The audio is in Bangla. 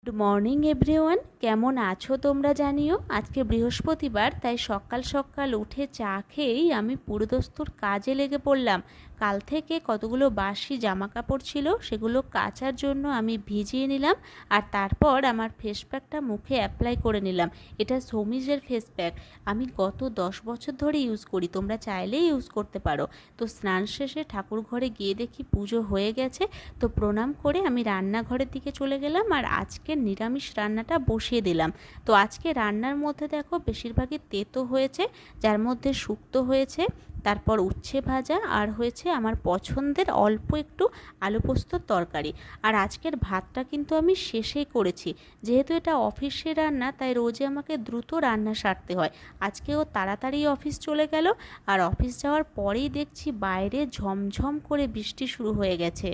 গুড মর্নিং এভরিওয়ান, কেমন আছো তোমরা জানিও। আজকে বৃহস্পতিবার, তাই সকাল সকাল উঠে চা খেয়েই আমি পুরোদস্তুর কাজে লেগে পড়লাম। কাল থেকে কতগুলো বাসি জামা কাপড় ছিল, সেগুলো কাচার জন্য আমি ভিজিয়ে নিলাম। আর তারপর আমার ফেস প্যাকটা মুখে অ্যাপ্লাই করে নিলাম। এটা সমিজের ফেস প্যাক, আমি গত 10 বছর ধরে ইউজ করি, তোমরা চাইলেই ইউজ করতে পারো। তো স্নান শেষে ঠাকুর ঘরে গিয়ে দেখি পুজো হয়ে গেছে। তো প্রণাম করে আমি রান্নাঘরের দিকে চলে গেলাম আর আজকে নিরামিষ রান্নাটা বসিয়ে দিলাম। তো আজকে রান্নার মধ্যে দেখো বেশিরভাগই তেতো হয়েছে, যার মধ্যে শুক্তো হয়েছে, তারপর উচ্ছে ভাজা, আর হয়েছে আমার পছন্দের অল্প একটু আলু পোস্তর তরকারি। আর আজকের ভাতটা কিন্তু আমি শেষেই করেছি, যেহেতু এটা অফিসের রান্না, তাই রোজে আমাকে দ্রুত রান্না সারতে হয়। আজকেও তাড়াতাড়ি অফিস চলে গেল, আর অফিস যাওয়ার পরেই দেখছি বাইরে ঝমঝম করে বৃষ্টি শুরু হয়ে গেছে।